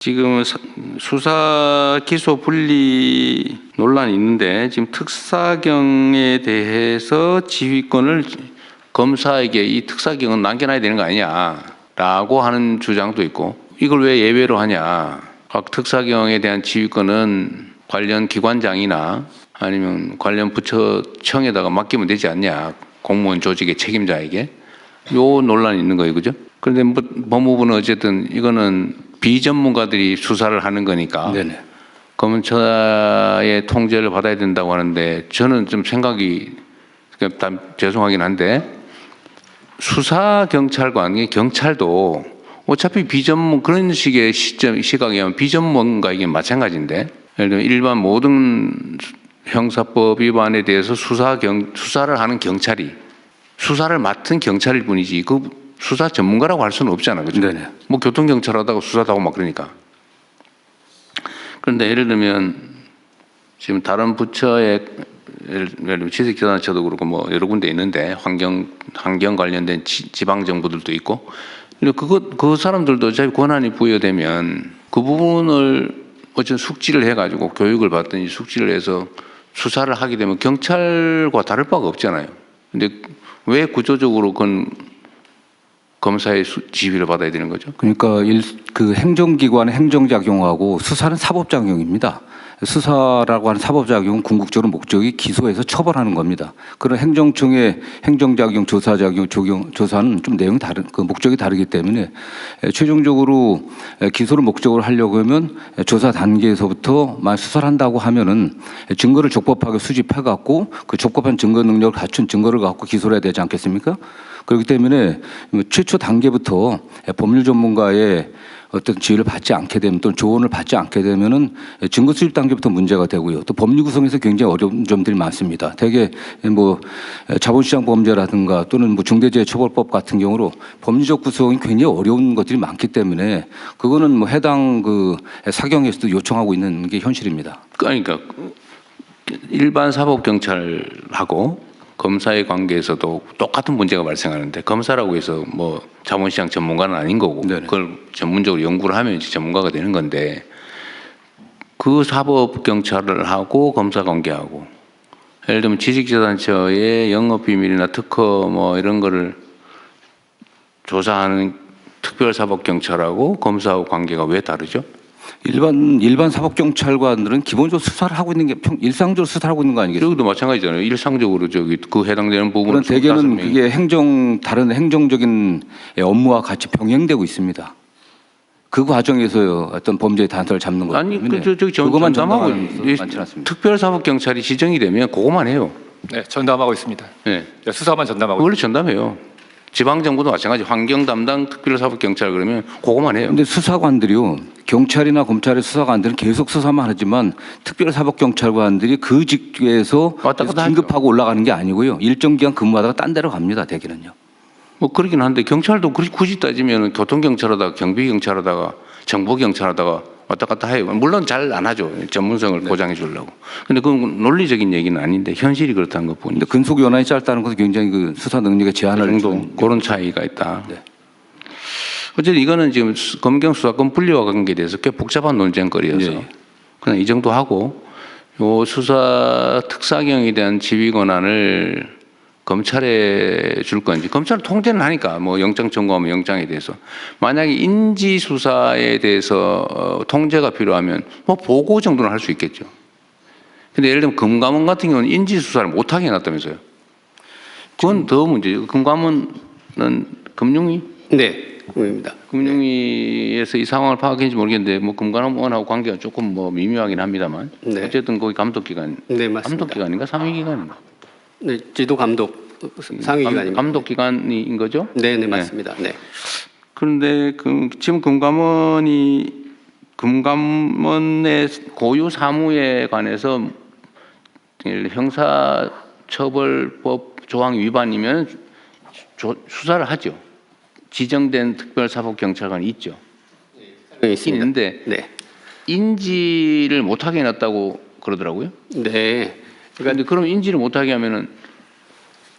지금 수사 기소 분리 논란이 있는데 지금 특사경에 대해서 지휘권을 검사에게 이 특사경은 남겨놔야 되는 거 아니냐라고 하는 주장도 있고, 이걸 왜 예외로 하냐, 각 특사경에 대한 지휘권은 관련 기관장이나 아니면 관련 부처청에다가 맡기면 되지 않냐, 공무원 조직의 책임자에게. 요 논란이 있는 거예요, 그죠? 그런데 뭐 법무부는 어쨌든 이거는 비전문가들이 수사를 하는 거니까 네네. 검찰의 통제를 받아야 된다고 하는데, 저는 좀 생각이 죄송하긴 한데, 수사 경찰관, 경찰도 어차피 비전문, 그런 식의 시각이면 비전문가에게 마찬가지인데, 예를 들면 일반 모든 형사법 위반에 대해서 수사를 하는 경찰이 수사를 맡은 경찰일 뿐이지 그 수사 전문가라고 할 수는 없잖아, 그죠? 네네. 뭐 교통경찰 하다가 수사도 하고 막 그러니까. 그런데 예를 들면 지금 다른 부처에, 예를 들면 지식재단처도 그렇고 뭐 여러 군데 있는데, 환경 관련된 지방 정부들도 있고, 그 사람들도 어차피 권한이 부여되면 그 부분을 어쨌든 숙지를 해가지고 교육을 받든지 숙지를 해서 수사를 하게 되면 경찰과 다를 바가 없잖아요. 근데 왜 구조적으로 그건 검사의 지휘를 받아야 되는 거죠? 그러니까 그 행정기관의 행정작용하고 수사는 사법작용입니다. 수사라고 하는 사법작용은 궁극적으로 목적이 기소해서 처벌하는 겁니다. 그런 행정청의 행정작용, 조사작용, 조사는 좀 내용이 그 목적이 다르기 때문에 최종적으로 기소를 목적으로 하려고 하면 조사 단계에서부터 수사를 한다고 하면은 증거를 적법하게 수집해갖고 그 적법한 증거 능력을 갖춘 증거를 갖고 기소를 해야 되지 않겠습니까? 그렇기 때문에 최초 단계부터 법률 전문가의 어떤 지휘를 받지 않게 되면, 또는 조언을 받지 않게 되면은 증거 수집 단계부터 문제가 되고요. 또 법률 구성에서 굉장히 어려운 점들이 많습니다. 대개 뭐 자본시장 범죄라든가 또는 뭐 중대재해처벌법 같은 경우로 법률적 구성이 굉장히 어려운 것들이 많기 때문에 그거는 뭐 해당 그 사경에서도 요청하고 있는 게 현실입니다. 그러니까 일반 사법경찰하고 검사의 관계에서도 똑같은 문제가 발생하는데, 검사라고 해서 뭐 자본시장 전문가는 아닌 거고, 네네. 그걸 전문적으로 연구를 하면 이제 전문가가 되는 건데, 그 사법경찰을 하고 검사 관계하고, 예를 들면 지식재단처의 영업비밀이나 특허 뭐 이런 거를 조사하는 특별사법경찰하고 검사하고 관계가 왜 다르죠? 일반 사법경찰관들은 기본적으로 수사를 하고 있는 게 일상적으로 수사를 하고 있는 거 아니겠어요? 여기도 마찬가지잖아요. 일상적으로 그 해당되는 부분은 대개는 그게 다른 행정적인 업무와 같이 병행되고 있습니다. 그 과정에서 어떤 범죄의 단서를 잡는 것 아니, 그것만 전담하고 특별사법경찰이 지정이 되면 그것만 해요. 네, 전담하고 있습니다. 네, 수사만 전담하고. 원래 전담해요. 지방정부도 마찬가지. 환경 담당 특별사법경찰 그러면 그것만 해요. 근데 수사관들이요, 경찰이나 검찰의 수사관들은 계속 수사만 하지만 특별사법경찰관들이 그 직위에서 긴급하고 올라가는 게 아니고요, 일정 기간 근무하다가 딴 데로 갑니다, 대개는요. 뭐 그러긴 한데, 경찰도 굳이 따지면 교통경찰하다가 경비경찰하다가 정보경찰하다가 왔다 갔다 해요. 물론 잘 안 하죠, 전문성을 보장해 주려고. 근데 그건 논리적인 얘기는 아닌데 현실이 그렇다는 것뿐이죠. 근속 연한이 짧다는 것은 굉장히 그 수사 능력의 제한을 정도 그런 차이가 있다. 네. 어쨌든 이거는 지금 검경 수사권 분리와 관계에 대해서 꽤 복잡한 논쟁거리여서 네. 그냥 이 정도 하고, 요 수사 특사경에 대한 지휘 권한을 검찰에 줄 건지, 검찰은 통제는 하니까 뭐 영장 청구하면 영장에 대해서, 만약에 인지 수사에 대해서 통제가 필요하면 뭐 보고 정도는 할 수 있겠죠. 근데 예를 들면 금감원 같은 경우는 인지 수사를 못하게 해놨다면서요. 그건 더 문제죠. 금감원은 금융위? 네, 금융위입니다. 금융위에서 이 상황을 파악했는지 모르겠는데, 뭐 금감원하고 관계가 조금 뭐 미묘하긴 합니다만, 네. 어쨌든 거기 감독기관, 네, 맞습니다. 감독기관인가 상위기관인가? 네, 지도감독 상위기관입니다. 감독기관인 거죠? 네, 네, 맞습니다. 네. 그런데 지금 금감원의 고유 사무에 관해서 형사처벌법 조항 위반이면 수사를 하죠. 지정된 특별사법경찰관이 있죠. 네, 있습니다. 있는데 네. 인지를 못하게 해놨다고 그러더라고요. 네. 그런데 그럼 인지를 못하게 하면은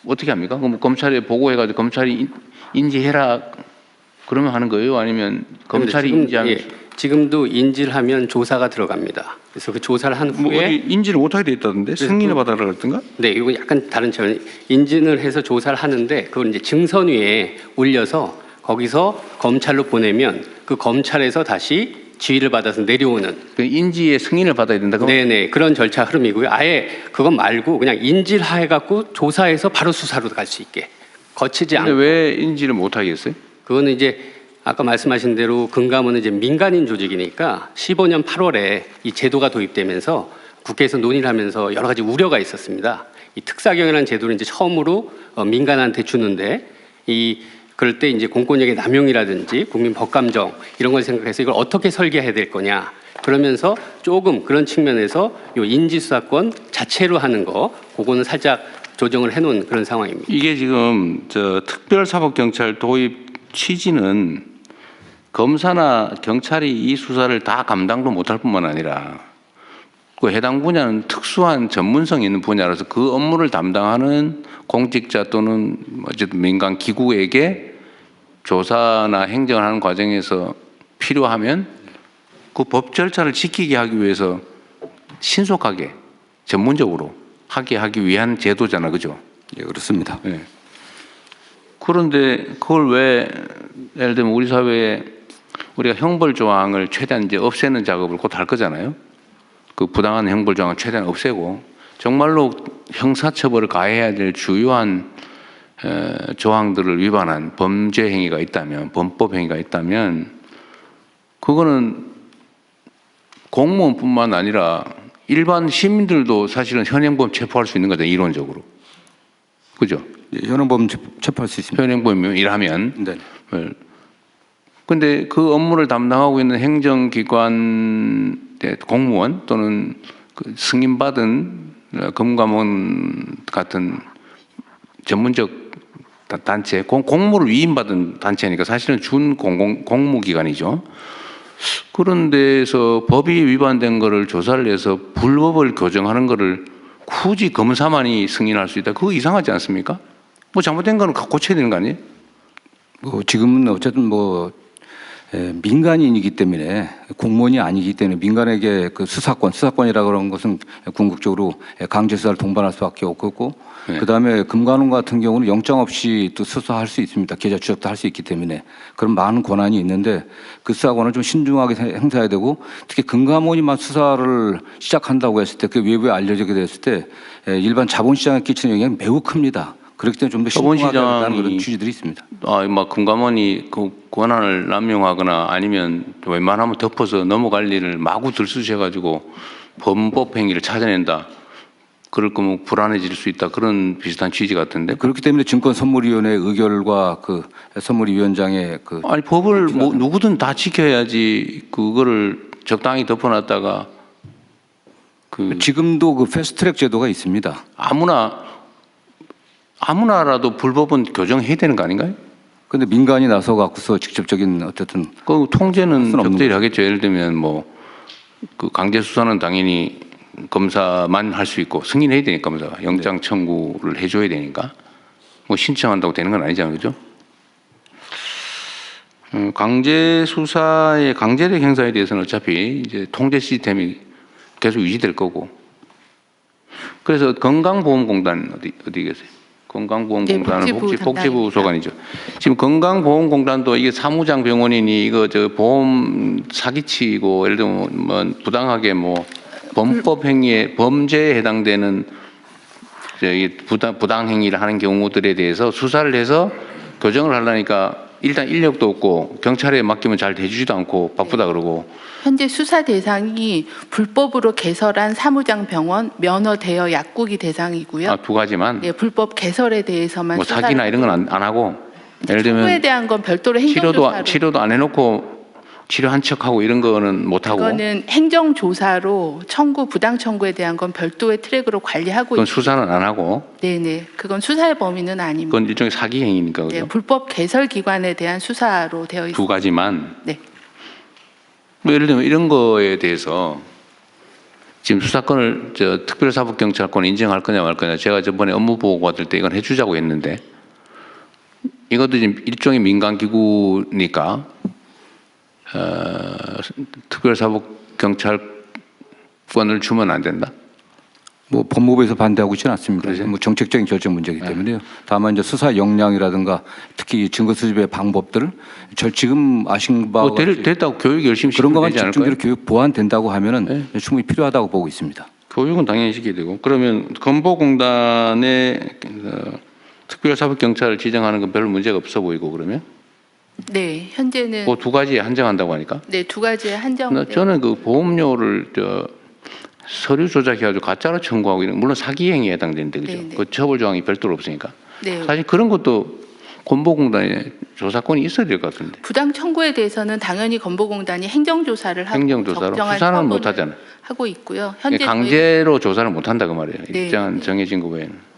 어떻게 합니까? 그럼 검찰에 보고해가지고 검찰이 인지해라 그러면 하는 거예요? 아니면 검찰이 지금, 인지하면? 예, 지금도 인지를 하면 조사가 들어갑니다. 그래서 그 조사를 한 뭐 후에 어디 인지를 못하게 돼 있다던데? 승인을 받아라 그랬던가? 네, 이거 약간 다른 차원. 인진을 해서 조사를 하는데 그걸 이제 증선위에 올려서 거기서 검찰로 보내면 그 검찰에서 다시 지휘를 받아서 내려오는. 그 인지의 승인을 받아야 된다고? 네네, 그런 절차 흐름이고요. 아예 그건 말고 그냥 인지를 해갖고 조사해서 바로 수사로 갈 수 있게 거치지 근데 않고. 왜 인지를 못하겠어요? 그거는 이제 아까 말씀하신 대로 금감원은 이제 민간인 조직이니까 15년 8월에 이 제도가 도입되면서 국회에서 논의를 하면서 여러 가지 우려가 있었습니다. 이 특사경이라는 제도를 이제 처음으로 민간한테 주는데 그럴 때 이제 공권력의 남용이라든지 국민 법감정 이런 걸 생각해서 이걸 어떻게 설계해야 될 거냐. 그러면서 조금 그런 측면에서 요 인지수사권 자체로 하는 거 그거는 살짝 조정을 해놓은 그런 상황입니다. 이게 지금 특별사법경찰 도입 취지는 검사나 경찰이 이 수사를 다 감당도 못할 뿐만 아니라 그 해당 분야는 특수한 전문성이 있는 분야라서 그 업무를 담당하는 공직자 또는 어쨌든 민간 기구에게 조사나 행정을 하는 과정에서 필요하면 그 법 절차를 지키게 하기 위해서 신속하게 전문적으로 하기 위한 제도잖아, 그죠? 예, 그렇습니다. 네. 그런데 그걸 왜 예를 들면 우리 사회에 우리가 형벌 조항을 최대한 이제 없애는 작업을 곧 할 거잖아요. 그 부당한 형벌 조항을 최대한 없애고 정말로 형사처벌을 가해야 될 주요한 조항들을 위반한 범죄 행위가 있다면, 범법 행위가 있다면 그거는 공무원뿐만 아니라 일반 시민들도 사실은 현행범 체포할 수 있는 거죠, 이론적으로. 그죠? 예, 현행범 체포할 수 있습니다. 현행범이면 일하면. 네. 근데 그 업무를 담당하고 있는 행정기관 공무원 또는 그 승인받은 금감원 같은 전문적 단체, 공무를 위임받은 단체니까 사실은 준 공무기관이죠. 그런 데서 법이 위반된 거를 조사를 해서 불법을 교정하는 거를 굳이 검사만이 승인할 수 있다. 그거 이상하지 않습니까? 뭐 잘못된 거는 고쳐야 되는 거 아니에요? 지금은 어쨌든 민간인이기 때문에 공무원이 아니기 때문에 민간에게 그 수사권이라고 그런 것은 궁극적으로 강제 수사를 동반할 수밖에 없고 네. 그다음에 금감원 같은 경우는 영장 없이 또 수사할 수 있습니다. 계좌 추적도 할 수 있기 때문에 그런 많은 권한이 있는데 그 수사권을 좀 신중하게 행사해야 되고 특히 금감원이만 수사를 시작한다고 했을 때 그 외부에 알려지게 됐을 때 일반 자본시장에 끼치는 영향이 매우 큽니다. 그렇기 때문에 좀 더 신중하게 하는 그런 취지들이 있습니다. 금감원이 그 권한을 남용하거나 아니면 웬만하면 덮어서 넘어갈 일을 마구 들쑤셔가지고 범법 행위를 찾아낸다. 그럴 거면 불안해질 수 있다. 그런 비슷한 취지 같은데. 그렇기 때문에 증권선물위원회 의결과 그 선물위원장의 아니 법을 뭐 누구든 다 지켜야지 그거를 적당히 덮어놨다가 지금도 그 패스트트랙 제도가 있습니다. 아무나라도 불법은 교정해야 되는 거 아닌가요? 근데 민간이 나서 갖고서 직접적인 어쨌든 그 통제는 없는 적절히 하겠죠. 예를 들면 그 강제 수사는 당연히 검사만 할 수 있고 승인해야 되니까 검사가 영장 청구를 해줘야 되니까 뭐 신청한다고 되는 건 아니잖아요, 그죠? 강제 수사의 강제력 행사에 대해서는 어차피 이제 통제 시스템이 계속 유지될 거고. 그래서 건강보험공단 어디 계세요? 건강보험공단은 네, 복지부 소관이죠. 지금 건강보험공단도 이게 사무장 병원이니 이거 보험 사기치고 예를 들면 뭐 부당하게 범법 행위에 범죄에 해당되는 부당 행위를 하는 경우들에 대해서 수사를 해서 교정을 하려니까 일단 인력도 없고 경찰에 맡기면 잘 대주지도 않고 바쁘다 그러고. 현재 수사 대상이 불법으로 개설한 사무장 병원, 면허 대여 약국이 대상이고요. 두 가지만. 네, 불법 개설에 대해서만 뭐 사기나 이런 건 안 하고. 예를 들면 청구에 대한 건 별도로 행정조사로. 치료도 안 해놓고 치료한 척하고 이런 거는 못 하고. 그거는 행정조사로 부당 청구에 대한 건 별도의 트랙으로 관리하고 그건 있고. 수사는 안 하고. 네네, 그건 수사의 범위는 아닙니다. 그건 일종의 사기 행위니까 그죠? 네, 불법 개설 기관에 대한 수사로 되어 있습니다. 두 가지만. 네. 뭐 예를 들면 이런 거에 대해서 지금 수사권을 특별사법경찰권 인정할 거냐 말 거냐 제가 저번에 업무 보고 받을 때 이건 해주자고 했는데 이것도 지금 일종의 민간 기구니까 특별사법경찰권을 주면 안 된다. 뭐 법무부에서 반대하고 있지는 않습니다. 그러세요? 뭐 정책적인 결정 문제이기 때문에요. 다만 이제 수사 역량이라든가 특히 증거 수집의 방법들을 지금 아신 바와 뭐 됐다고 교육 열심히 그런 시키면 것만 되지 않을까요? 집중적으로 교육 보완된다고 하면은 충분히 필요하다고 보고 있습니다. 교육은 당연히 시켜야 되고 그러면 건보공단에 특별사법경찰을 지정하는 건 별로 문제가 없어 보이고 그러면 네, 현재는 그 두 가지에 한정한다고 하니까 네, 두 가지의 한정. 저는 그 보험료를 서류 조작해가지고 가짜로 청구하고 이런 물론 사기 행위에 해당되는데 그죠? 네네. 그 처벌 조항이 별도로 없으니까 네. 사실 그런 것도 건보공단에 조사권이 있어야 될 것 같은데 부당 청구에 대해서는 당연히 건보공단이 행정조사를 하고 행정조사로 적정한 수사는 처분을 못 하잖아요. 하고 있고요. 현재 강제로 조사를 못 한다 그 말이에요. 네, 일정한 네. 정해진 거 외에는.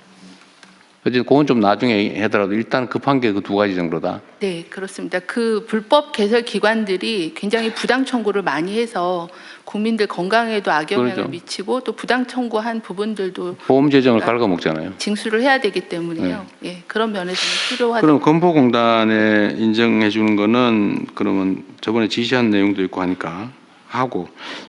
어쨌든 그건 좀 나중에 하더라도 일단 급한 게 그 두 가지 정도다. 네, 그렇습니다. 그 불법 개설 기관들이 굉장히 부당 청구를 많이 해서 국민들 건강에도 악영향을 그렇죠. 미치고 또 부당 청구한 부분들도 보험 재정을 갉아먹잖아요. 징수를 해야 되기 때문에요. 예, 그런 면에서는 필요하다. 그럼 건보공단에 인정해 주는 거는 그러면 저번에 지시한 내용도 있고 하니까 하고